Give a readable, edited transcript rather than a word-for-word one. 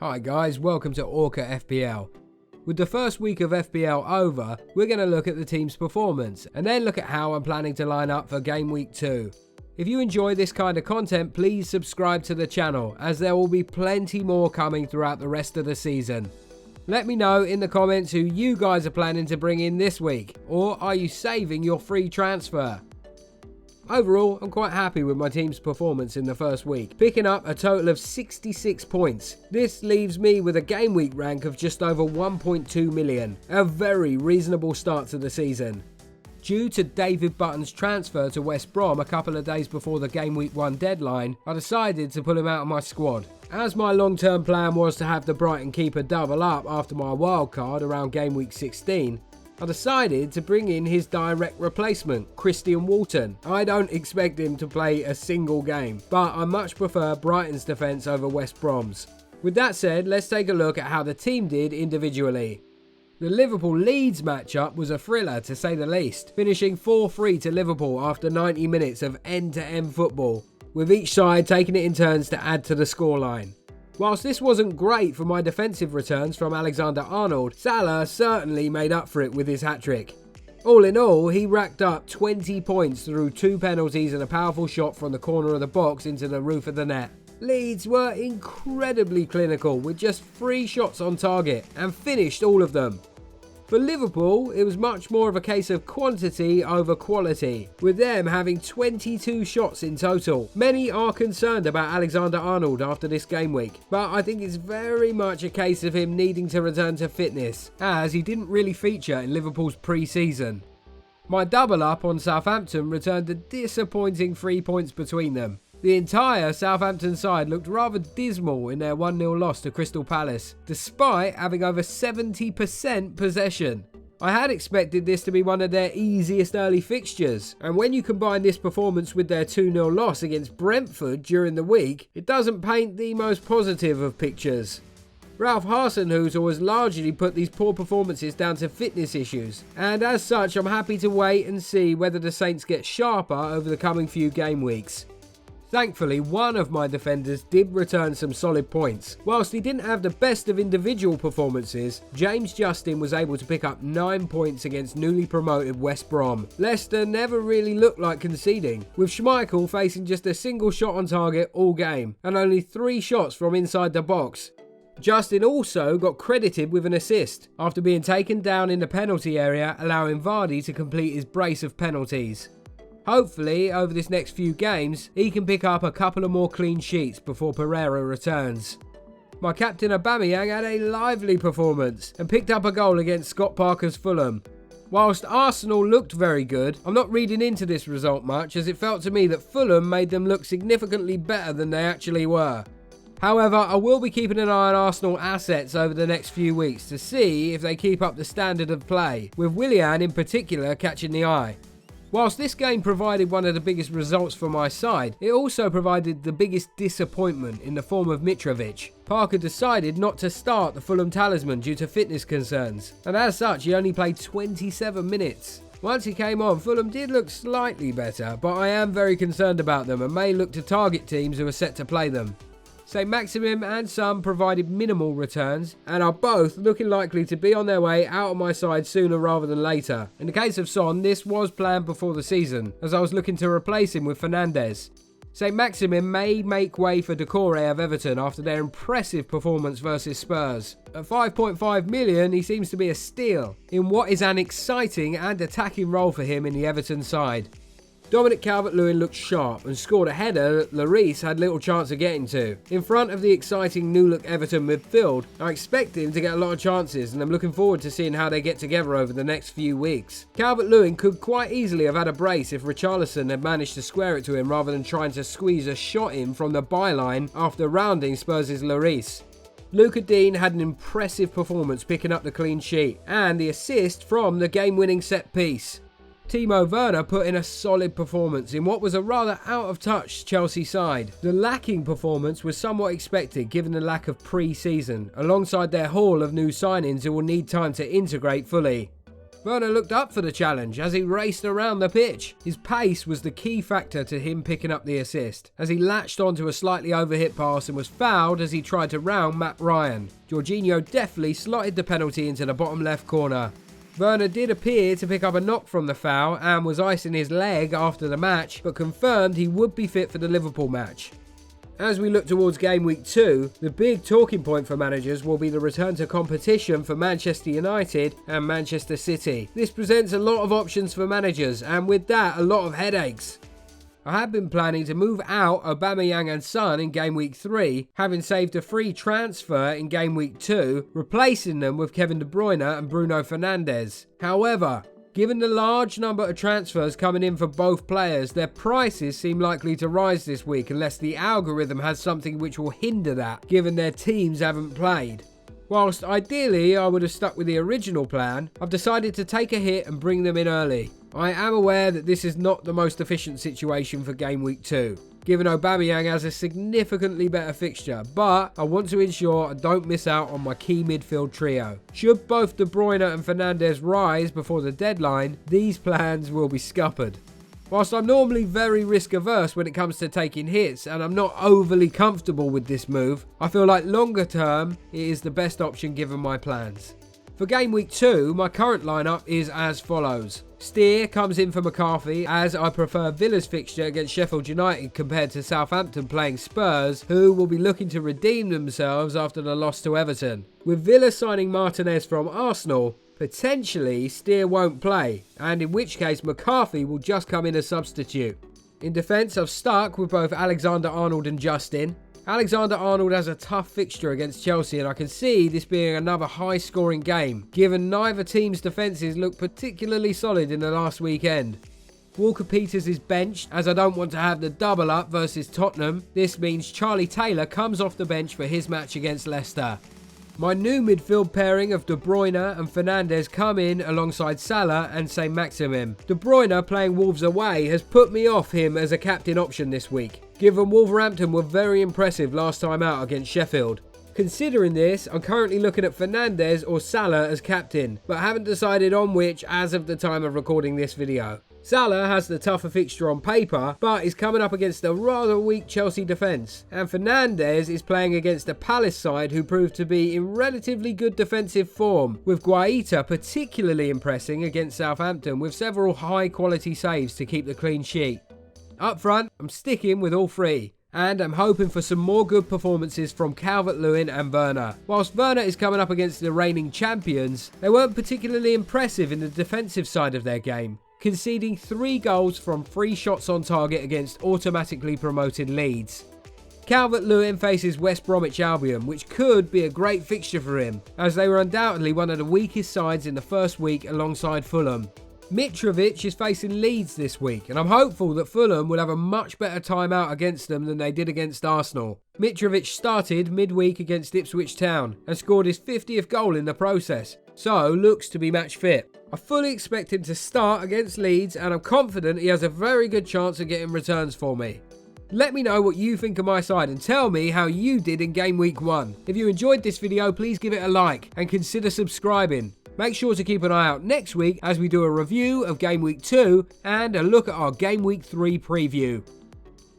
Hi guys, welcome to Orca FPL. With the first week of FPL over, we're going to look at the team's performance and then look at how I'm planning to line up for Gameweek 2. If you enjoy this kind of content, please subscribe to the channel as there will be plenty more coming throughout the rest of the season. Let me know in the comments who you guys are planning to bring in this week, or are you saving your free transfer? Overall, I'm quite happy with my team's performance in the first week, picking up a total of 66 points. This leaves me with a game week rank of just over 1.2 million, a very reasonable start to the season. Due to David Button's transfer to West Brom a couple of days before the Gameweek One deadline, I decided to pull him out of my squad. As my long-term plan was to have the Brighton keeper double up after my wildcard around Gameweek 16, I decided to bring in his direct replacement, Walton. I don't expect him to play a single game, but I much prefer Brighton's defence over West Brom's. With that said, let's take a look at how the team did individually. The Liverpool-Leeds matchup was a thriller to say the least, finishing 4-3 to Liverpool after 90 minutes of end-to-end football, with each side taking it in turns to add to the scoreline. Whilst this wasn't great for my defensive returns from Alexander-Arnold, Salah certainly made up for it with his hat-trick. All in all, he racked up 20 points through 2 penalties and a powerful shot from the corner of the box into the roof of the net. Leeds were incredibly clinical with just 3 shots on target and finished all of them. For Liverpool, it was much more of a case of quantity over quality, with them having 22 shots in total. Many are concerned about Alexander-Arnold after this game week, but I think it's very much a case of him needing to return to fitness, as he didn't really feature in Liverpool's pre-season. My double up on Southampton returned a disappointing 3 points between them. The entire Southampton side looked rather dismal in their 1-0 loss to Crystal Palace, despite having over 70% possession. I had expected this to be one of their easiest early fixtures, and when you combine this performance with their 2-0 loss against Brentford during the week, it doesn't paint the most positive of pictures. Ralph Hasenhuttl has largely put these poor performances down to fitness issues, and as such I'm happy to wait and see whether the Saints get sharper over the coming few game weeks. Thankfully, one of my defenders did return some solid points. Whilst he didn't have the best of individual performances, James Justin was able to pick up 9 points against newly promoted West Brom. Leicester never really looked like conceding, with Schmeichel facing just a single shot on target all game, and only 3 shots from inside the box. Justin also got credited with an assist, after being taken down in the penalty area, allowing Vardy to complete his brace of penalties. Hopefully, over this next few games, he can pick up a couple of more clean sheets before Pereira returns. My captain Aubameyang had a lively performance and picked up a goal against Scott Parker's Fulham. Whilst Arsenal looked very good, I'm not reading into this result much, as it felt to me that Fulham made them look significantly better than they actually were. However, I will be keeping an eye on Arsenal assets over the next few weeks to see if they keep up the standard of play, with Willian in particular catching the eye. Whilst this game provided one of the biggest results for my side, it also provided the biggest disappointment in the form of Mitrovic. Parker decided not to start the Fulham talisman due to fitness concerns, and as such he only played 27 minutes. Once he came on, Fulham did look slightly better, but I am very concerned about them and may look to target teams who are set to play them. St. Maximin and Son provided minimal returns and are both looking likely to be on their way out of my side sooner rather than later. In the case of Son, this was planned before the season, as I was looking to replace him with Fernandes. St. Maximin may make way for Decore of Everton after their impressive performance versus Spurs. At 5.5 million, he seems to be a steal in what is an exciting and attacking role for him in the Everton side. Dominic Calvert-Lewin looked sharp and scored a header that Lloris had little chance of getting to. In front of the exciting new-look Everton midfield, I expect him to get a lot of chances, and I'm looking forward to seeing how they get together over the next few weeks. Calvert-Lewin could quite easily have had a brace if Richarlison had managed to square it to him rather than trying to squeeze a shot in from the byline after rounding Spurs' Lloris. Luca Dean had an impressive performance picking up the clean sheet and the assist from the game-winning set piece. Timo Werner put in a solid performance in what was a rather out-of-touch Chelsea side. The lacking performance was somewhat expected given the lack of pre-season, alongside their haul of new signings who will need time to integrate fully. Werner looked up for the challenge as he raced around the pitch. His pace was the key factor to him picking up the assist, as he latched onto a slightly overhit pass and was fouled as he tried to round Matt Ryan. Jorginho deftly slotted the penalty into the bottom left corner. Werner did appear to pick up a knock from the foul and was icing his leg after the match, but confirmed he would be fit for the Liverpool match. As we look towards Gameweek 2, the big talking point for managers will be the return to competition for Manchester United and Manchester City. This presents a lot of options for managers, and with that, a lot of headaches. I have been planning to move out Aubameyang and Son in Gameweek 3, having saved a free transfer in Gameweek 2, replacing them with Kevin De Bruyne and Bruno Fernandes. However, given the large number of transfers coming in for both players, their prices seem likely to rise this week unless the algorithm has something which will hinder that, given their teams haven't played. Whilst ideally I would have stuck with the original plan, I've decided to take a hit and bring them in early. I am aware that this is not the most efficient situation for Gameweek 2, given Aubameyang has a significantly better fixture, but I want to ensure I don't miss out on my key midfield trio. Should both De Bruyne and Fernandes rise before the deadline, these plans will be scuppered. Whilst I'm normally very risk averse when it comes to taking hits and I'm not overly comfortable with this move, I feel like longer term it is the best option given my plans. For Gameweek 2, my current lineup is as follows. Steer comes in for McCarthy, as I prefer Villa's fixture against Sheffield United compared to Southampton playing Spurs, who will be looking to redeem themselves after the loss to Everton. With Villa signing Martinez from Arsenal, potentially Steer won't play, and in which case McCarthy will just come in as substitute. In defence, I've stuck with both Alexander-Arnold and Justin. Alexander-Arnold has a tough fixture against Chelsea, and I can see this being another high-scoring game, given neither team's defences look particularly solid in the last weekend. Walker-Peters is benched, as I don't want to have the double up versus Tottenham. This means Charlie Taylor comes off the bench for his match against Leicester. My new midfield pairing of De Bruyne and Fernandes come in alongside Salah and Saint-Maximin. De Bruyne playing Wolves away has put me off him as a captain option this week, given Wolverhampton were very impressive last time out against Sheffield. Considering this, I'm currently looking at Fernandes or Salah as captain, but haven't decided on which as of the time of recording this video. Salah has the tougher fixture on paper, but is coming up against a rather weak Chelsea defence, and Fernandes is playing against a Palace side who proved to be in relatively good defensive form, with Guaita particularly impressing against Southampton with several high quality saves to keep the clean sheet. Up front, I'm sticking with all three, and I'm hoping for some more good performances from Calvert-Lewin and Werner. Whilst Werner is coming up against the reigning champions, they weren't particularly impressive in the defensive side of their game, conceding 3 goals from 3 shots on target against automatically promoted Leeds. Calvert-Lewin faces West Bromwich Albion, which could be a great fixture for him, as they were undoubtedly one of the weakest sides in the first week alongside Fulham. Mitrovic is facing Leeds this week, and I'm hopeful that Fulham will have a much better time out against them than they did against Arsenal. Mitrovic started midweek against Ipswich Town and scored his 50th goal in the process, so looks to be match fit. I fully expect him to start against Leeds, and I'm confident he has a very good chance of getting returns for me. Let me know what you think of my side and tell me how you did in Gameweek 1. If you enjoyed this video, please give it a like and consider subscribing. Make sure to keep an eye out next week as we do a review of Gameweek 2 and a look at our Gameweek 3 preview.